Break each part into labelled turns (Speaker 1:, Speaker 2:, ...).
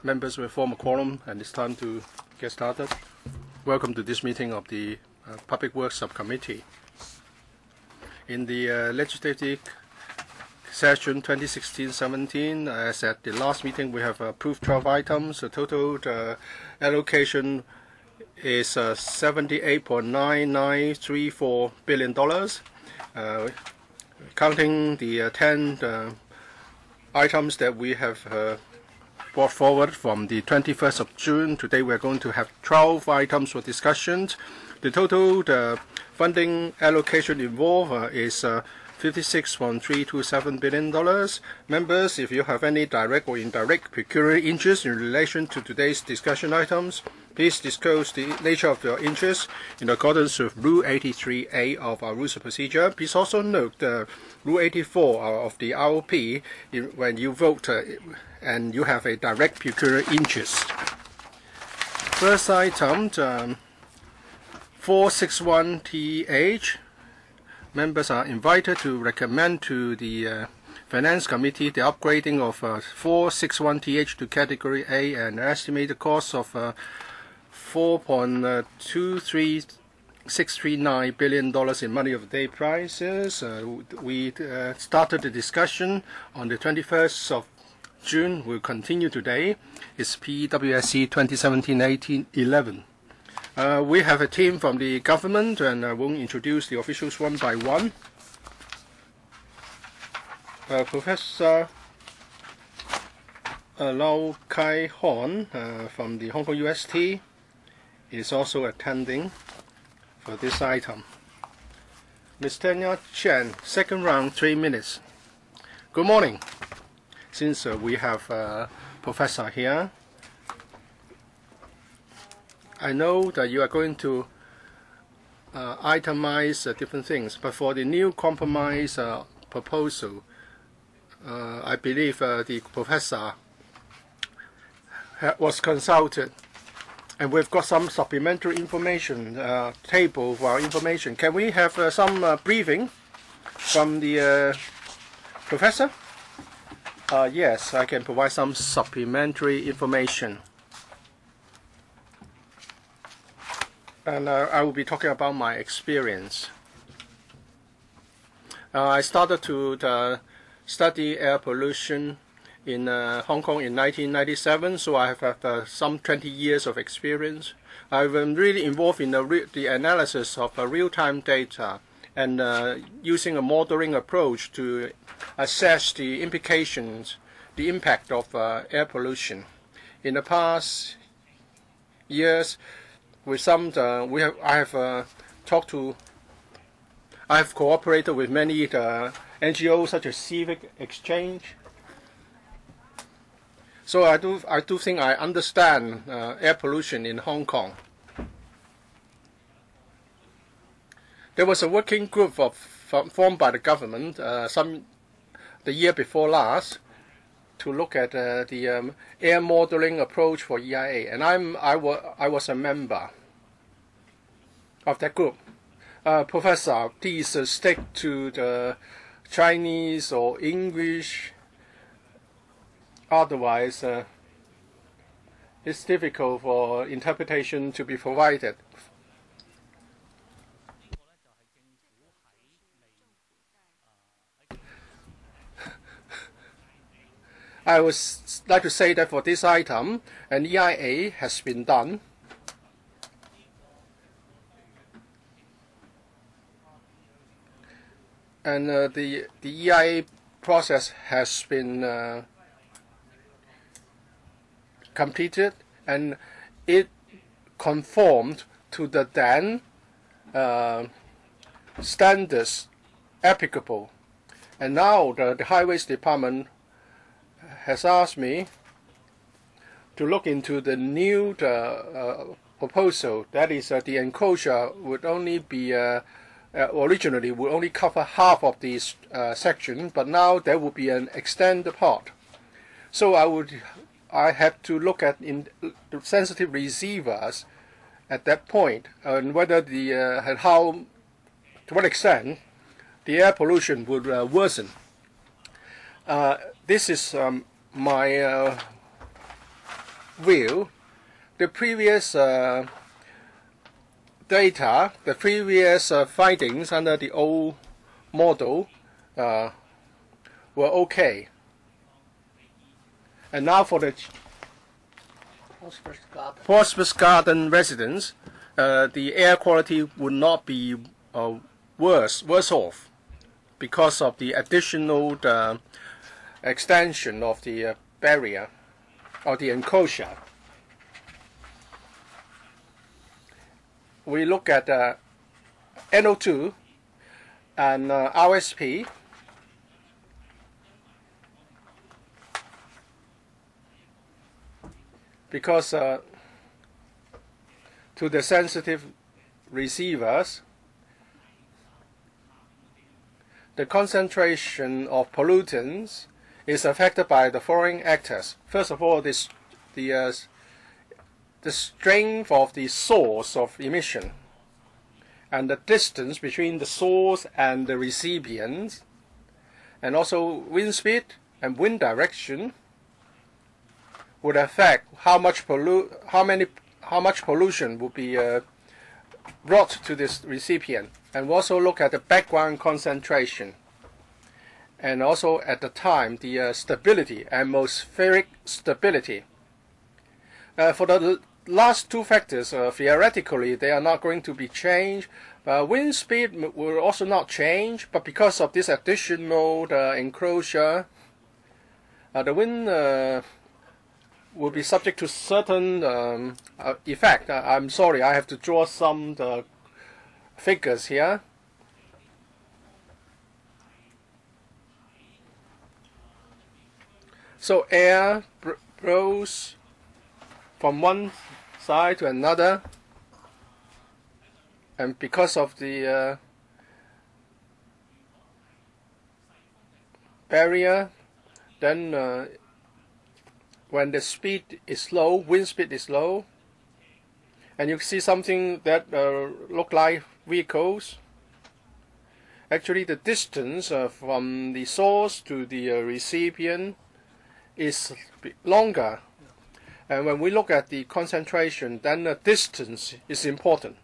Speaker 1: Members will form a quorum, and it's time to get started. Welcome to this meeting of the Public Works Subcommittee. In the legislative session 2016-17, as at the last meeting, we have approved 12 items. The total allocation is $78.9934 billion. Counting the 10 items that we have brought forward from the 21st of June. Today we are going to have 12 items for discussion. The total funding allocation involved is $56.327 billion. Members, if you have any direct or indirect pecuniary interest in relation to today's discussion items, please disclose the nature of your interest in accordance with Rule 83A of our Rules of Procedure. Please also note Rule 84 of the ROP when you vote and you have a direct pecuniary interest. First item, 461TH. Members are invited to recommend to the Finance Committee the upgrading of 461TH to Category A and an estimated cost of $4.23639 billion in money of the day prices. We started the discussion on the 21st of June. We'll continue today. It's PWSC 2017-18-11. We have a team from the government, and I will introduce the officials one by one. Professor Lau Kai Hon from the Hong Kong UST is also attending for this item. Ms. Tanya Chen, second round, 3 minutes. Good morning. Since we have Professor here, I know that you are going to itemize different things, but for the new compromise proposal, I believe the professor was consulted, and we've got some supplementary information table for our information. Can we have some briefing from the professor? Yes, I can provide some supplementary information. And I will be talking about my experience. I started to study air pollution in Hong Kong in 1997, so I have some 20 years of experience. I've been really involved in the analysis of real-time data and using a modeling approach to assess the implications, the impact of air pollution. In the past years, with some, I have cooperated with many NGOs such as Civic Exchange. So I do think I understand air pollution in Hong Kong. There was a working group formed by the government the year before last to look at the air modeling approach for EIA, and I was a member of that group. Professor, please stick to the Chinese or English, otherwise it's difficult for interpretation to be provided. I would like to say that for this item, an EIA has been done. And the EIA process has been completed, and it conformed to the then standards applicable. And now the Highways Department has asked me to look into the new proposal. That is, the enclosure would only be originally would only cover half of this section, but now there will be an extended part. So I had to look at the sensitive receivers at that point, and whether to what extent the air pollution would worsen. this is my view. The previous data, the previous findings under the old model were okay. And now for the Hospice Garden residents, the air quality would not be worse off because of the additional extension of the barrier or the enclosure. We look at NO2 and RSP. Because to the sensitive receivers, the concentration of pollutants is affected by the following actors. First of all, the strength of the source of emission and the distance between the source and the recipient, and also wind speed and wind direction would affect how much pollution will be brought to this recipient. And we also look at the background concentration, and also at the time the stability, atmospheric stability. For the last two factors, theoretically they are not going to be changed. Wind speed will also not change, but because of this additional enclosure, the wind will be subject to certain effect. I'm sorry, I have to draw some figures here. So air blows from one side to another, and because of the barrier, then when the speed is low, wind speed is low, and you see something that look like vehicles. Actually, the distance from the source to the recipient is longer. And when we look at the concentration, then the distance is important.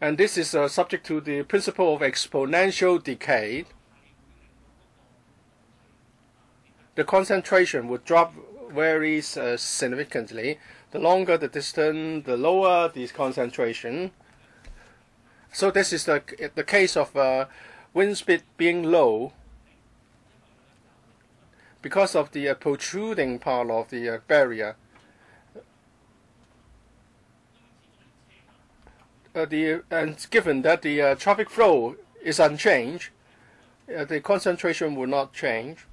Speaker 1: And this is subject to the principle of exponential decay. The concentration would drop very significantly. The longer the distance, the lower the concentration. So this is the case of wind speed being low because of the protruding part of the barrier. And given that the traffic flow is unchanged, the concentration will not change.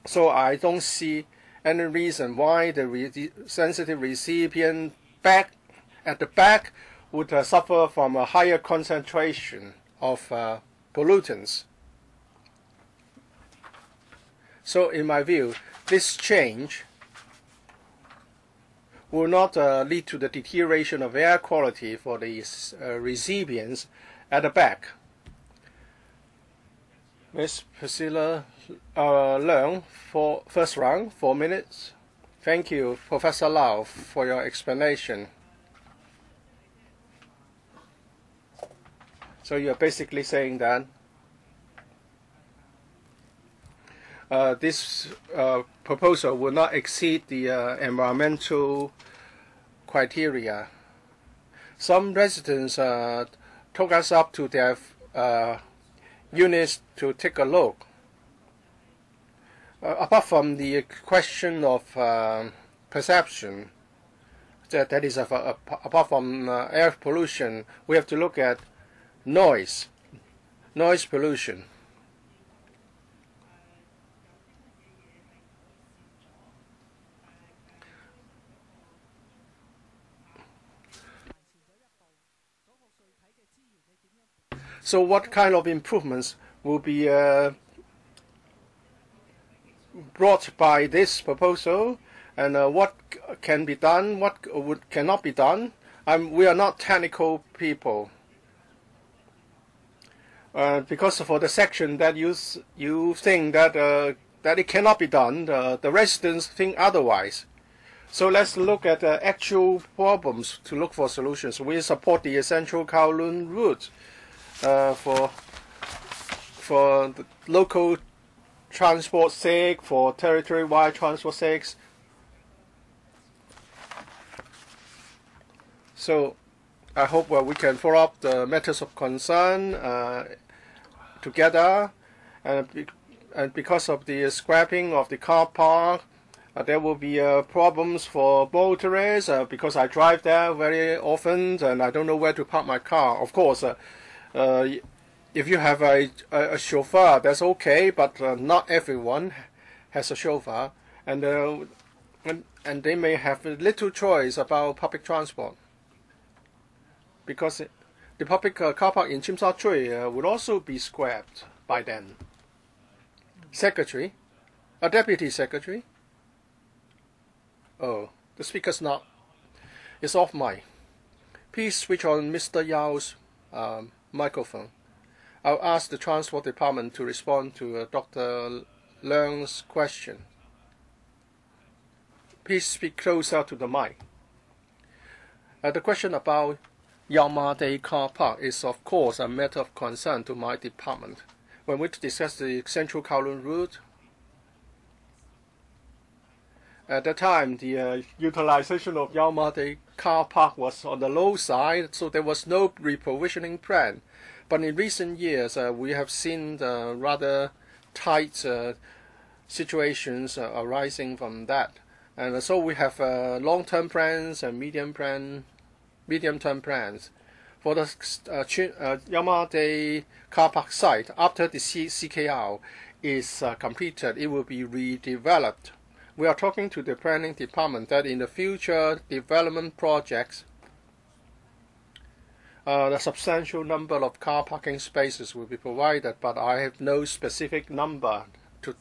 Speaker 1: So I don't see any reason why the sensitive recipient at the back would suffer from a higher concentration of pollutants. So in my view, this change will not lead to the deterioration of air quality for the recipients at the back. Ms. Priscilla Leung, for first round, 4 minutes. Thank you, Professor Lau, for your explanation. So you're basically saying that this proposal will not exceed the environmental criteria. Some residents took us up to their units to take a look. Apart from the question of perception, that is, apart from air pollution, we have to look at noise pollution. So what kind of improvements will be brought by this proposal, and what can be done, what cannot be done? We are not technical people. because for the section that you think that that it cannot be done, the residents think otherwise. So let's look at actual problems to look for solutions. We support the essential Kowloon route for the local transport sake, for territory-wide transport sakes. So I hope we can follow up the matters of concern together, and because of the scrapping of the car park, there will be problems for motorists because I drive there very often and I don't know where to park my car. Of course, if you have a chauffeur, that's okay, but not everyone has a chauffeur, and they may have little choice about public transport, because the public car park in Tsim Sha Tsui would also be scrapped by then. Secretary, a deputy secretary. Oh, the speaker's it's off mic. Please switch on Mr. Yau's microphone. I'll ask the Transport Department to respond to Dr. Leung's question. Please speak closer to the mic. The question about Yau Ma Tei car park is of course a matter of concern to my department. When we discussed the central Kowloon route, at that time, the utilization of Yau Ma Tei car park was on the low side, so there was no reprovisioning plan. But in recent years, we have seen rather tight situations arising from that. And so we have long-term plans and medium-term plans. For the Yau Ma Tei car park site, after the CKR is completed, it will be redeveloped. We are talking to the planning department that in the future development projects, a substantial number of car parking spaces will be provided, but I have no specific number to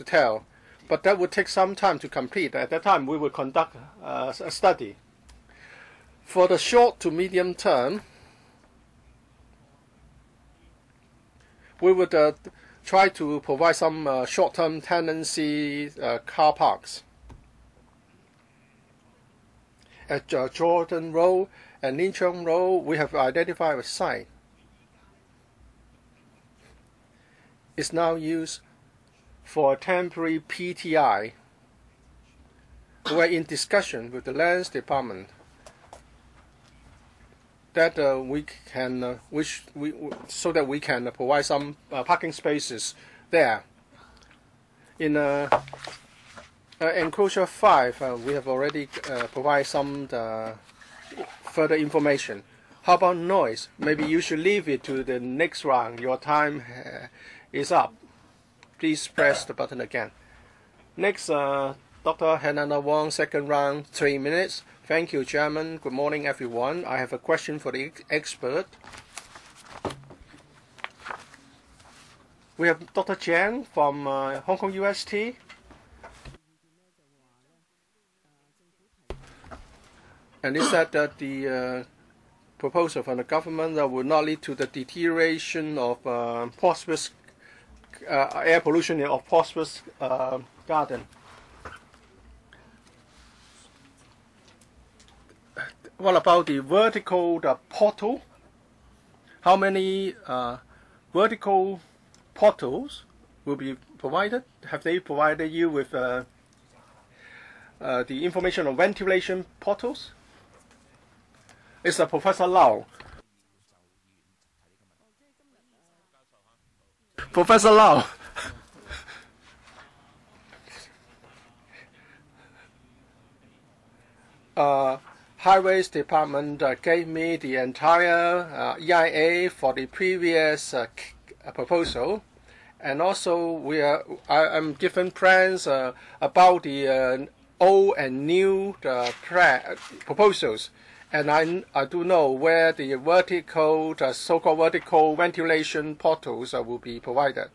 Speaker 1: tell. But that would take some time to complete. At that time, we will conduct a study. For the short to medium term, we would try to provide some short-term tenancy car parks at Jordan Road and Lin Cheung Road. We have identified a site. It's now used for a temporary PTI. We're in discussion with the Lands Department that we can, so that we can provide some parking spaces there. In enclosure 5, we have already provided some further information. How about noise? Maybe you should leave it to the next round. Your time is up. Please press the button again. Next, Dr. Hannah Wong, second round, 3 minutes. Thank you, Chairman. Good morning, everyone. I have a question for the expert. We have Dr. Chen from Hong Kong UST. And he said that the proposal from the government will not lead to the deterioration of prosperous air pollution of prosperous garden. What about the vertical portal? How many vertical portals will be provided? Have they provided you with the information on ventilation portals? It's Professor Lau. Professor Lau. Highways Department gave me the entire EIA for the previous proposal, and also I am given plans about the old and new proposals, and I do know where the vertical, the so-called vertical ventilation portals will be provided.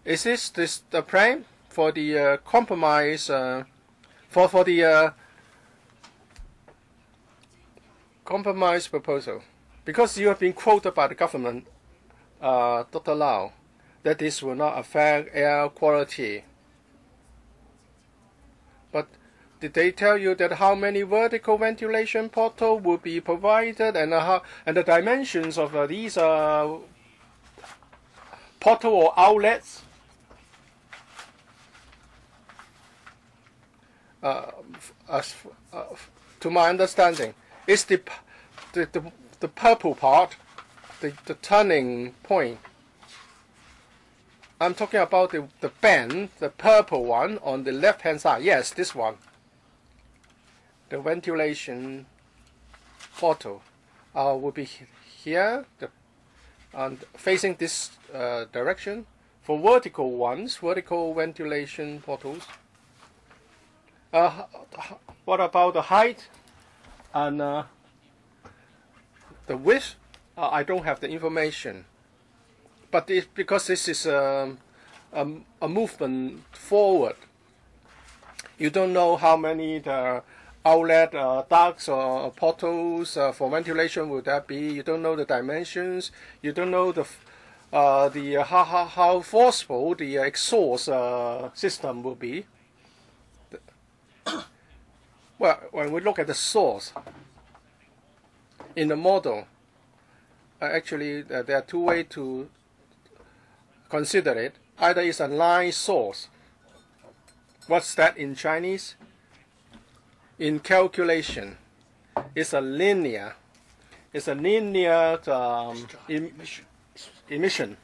Speaker 1: Is this the plan for the compromise for the compromise proposal? Because you have been quoted by the government Dr. Lau, that this will not affect air quality. But did they tell you that how many vertical ventilation portal will be provided and the dimensions of these portal or outlets? To my understanding, is the purple part, the turning point. I'm talking about the band, the purple one on the left-hand side. Yes, this one. The ventilation portal will be here, and facing this direction. For vertical ones, vertical ventilation portals. What about the height and the width? I don't have the information. But because this is a movement forward, you don't know how many the outlet ducts or portals for ventilation would that be. You don't know the dimensions. You don't know how forceful the exhaust system will be. Well, when we look at the source in the model, actually there are two ways to consider it. Either it's a line source. What's that in Chinese? In calculation, it's a linear. It's a linear emission.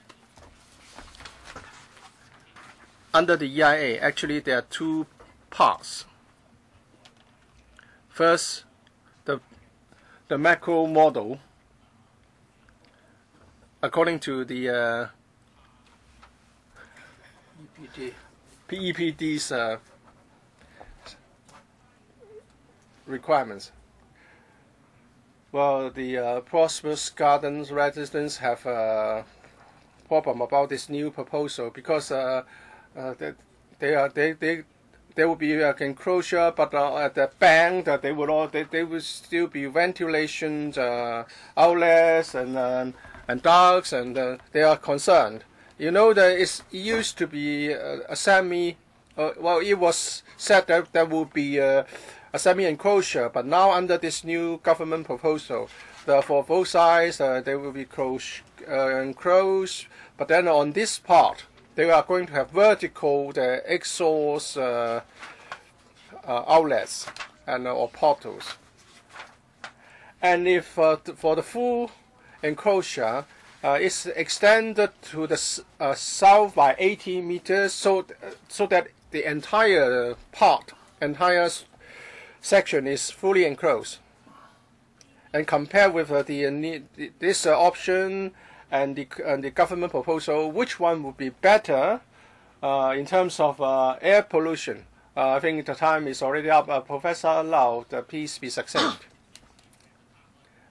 Speaker 1: Under the EIA, actually there are two parts. First, the macro model, according to the PEPD's requirements. Well, the prosperous gardens residents have a problem about this new proposal because there will be enclosure, but at the bank that they would still be ventilation outlets and ducts, and they are concerned. You know that it used to be a semi. Well, it was said that there will be a semi enclosure, but now under this new government proposal, for both sides they will be enclosed. But then on this part, they are going to have vertical exhaust outlets and or portals. And if for the full enclosure, it's extended to the south by 80 meters, so that the entire section is fully enclosed. And compared with this option and the government proposal, which one would be better in terms of air pollution? I think the time is already up. Professor Lau, please be succinct.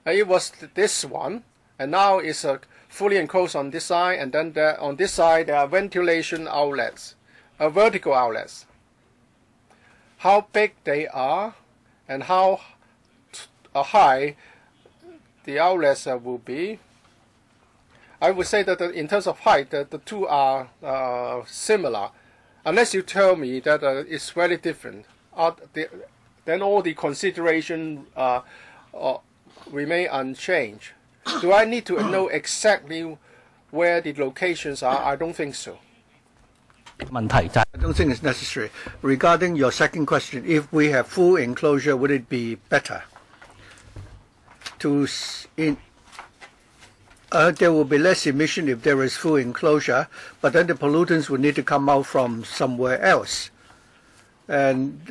Speaker 1: It was this one, and now it's fully enclosed on this side, and then on this side there are ventilation outlets, vertical outlets. How big they are and how high the outlets will be. I would say that in terms of height, the two are similar, unless you tell me that it's very different. Then all the consideration remain unchanged. Do I need to know exactly where the locations are? I don't think so.
Speaker 2: I don't think it's necessary. Regarding your second question, if we have full enclosure, would it be better? There will be less emission if there is full enclosure, but then the pollutants will need to come out from somewhere else. And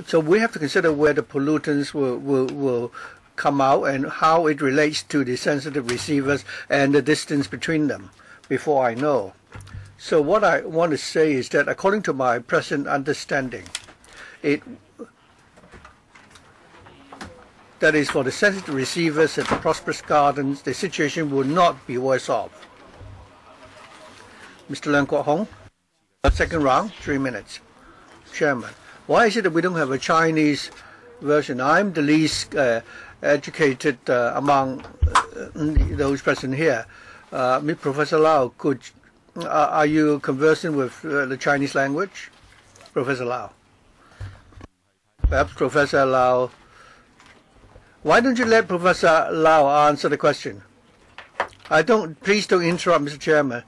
Speaker 2: so we have to consider where the pollutants will come out and how it relates to the sensitive receivers and the distance between them before I know. So what I want to say is that according to my present understanding, that is, for the sensitive receivers at the prosperous gardens, the situation will not be worse off. Mr. Leung Kwok Hong, second round, 3 minutes. Chairman, why is it that we don't have a Chinese version? I'm the least educated among those present here. Professor Lau, are you conversant with the Chinese language? Professor Lau. Perhaps Professor Lau. Why don't you let Professor Lau answer the question? Please don't interrupt, Mr. Chairman.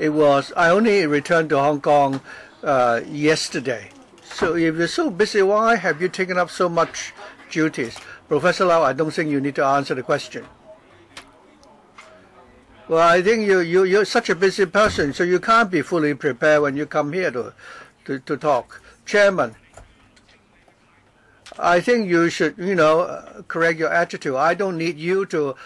Speaker 2: I only returned to Hong Kong yesterday. So if you're so busy, why have you taken up so much duties? Professor Lau, I don't think you need to answer the question. Well, I think you're such a busy person, so you can't be fully prepared when you come here to talk. Chairman, I think you should, correct your attitude. I don't need you to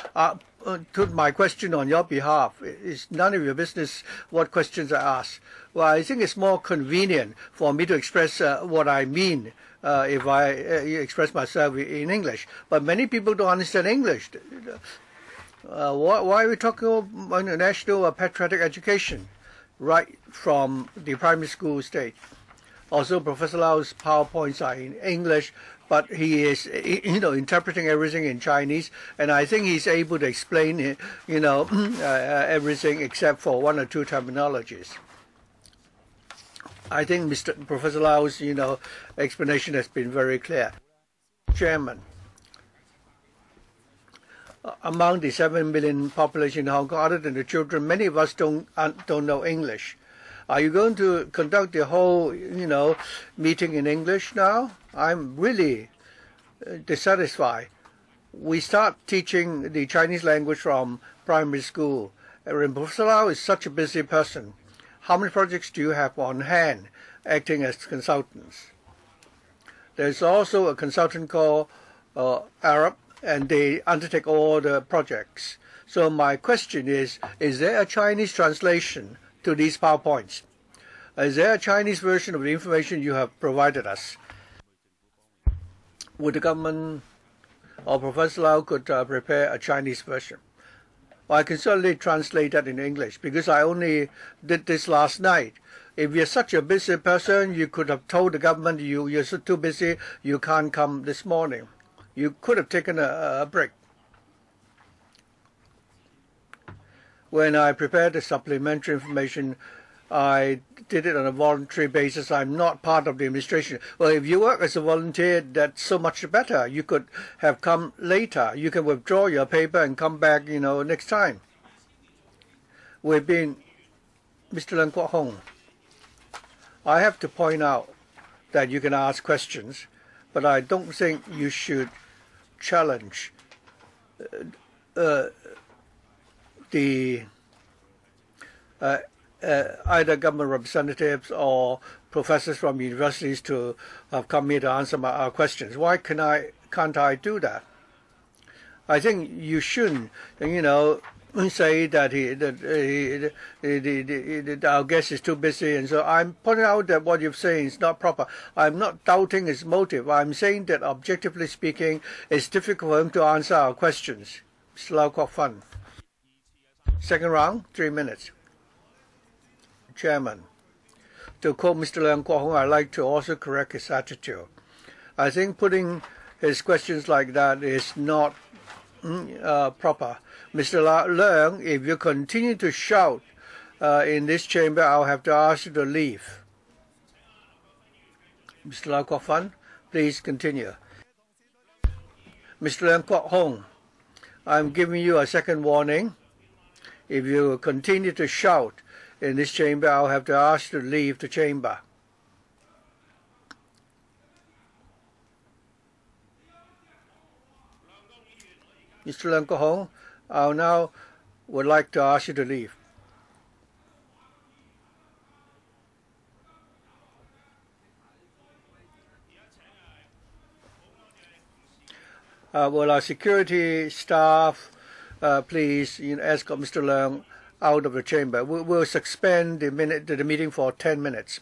Speaker 2: put my question on your behalf. It's none of your business what questions I ask. Well, I think it's more convenient for me to express what I mean if I express myself in English. But many people don't understand English. Why are we talking about national patriotic education right from the primary school stage? Also, Professor Lau's PowerPoints are in English, but he is, interpreting everything in Chinese, and I think he's able to explain, everything except for one or two terminologies. I think Professor Lau's, explanation has been very clear. Chairman, among the 7 million population in Hong Kong, other than the children, many of us don't know English. Are you going to conduct the whole, meeting in English now? I'm really dissatisfied. We start teaching the Chinese language from primary school. Professor Lau is such a busy person. How many projects do you have on hand acting as consultants? There's also a consultant called Arab, and they undertake all the projects. So my question is there a Chinese translation to these PowerPoints? Is there a Chinese version of the information you have provided us? Would the government or Professor Lau could prepare a Chinese version? Well, I can certainly translate that in English because I only did this last night. If you're such a busy person, you could have told the government you're so too busy, you can't come this morning. You could have taken a break. When I prepared the supplementary information, I did it on a voluntary basis. I'm not part of the administration. Well, if you work as a volunteer, that's so much better. You could have come later. You can withdraw your paper and come back, next time. Mr. Leung Kwok Hong, I have to point out that you can ask questions, but I don't think you should challenge either government representatives or professors from universities to have come here to answer our questions. Why can't I do that? I think you shouldn't, say that our guest is too busy, and so I'm pointing out that what you're saying is not proper. I'm not doubting his motive. I'm saying that objectively speaking, it's difficult for him to answer our questions. Mr. Lau Kok Fun. Second round, 3 minutes. Chairman, to quote Mr. Leung Kwok Hong, I'd like to also correct his attitude. I think putting his questions like that is not proper. Mr. Leung, if you continue to shout in this chamber, I'll have to ask you to leave. Mr. Lau Kok Fun, please continue. Mr. Leung Kwok Hong, I'm giving you a second warning. If you continue to shout in this chamber, I'll have to ask you to leave the chamber. Mr. Leung Kwok Hong, I now would like to ask you to leave. Will our security staff please escort Mr. Leung out of the chamber? We'll suspend the meeting for 10 minutes.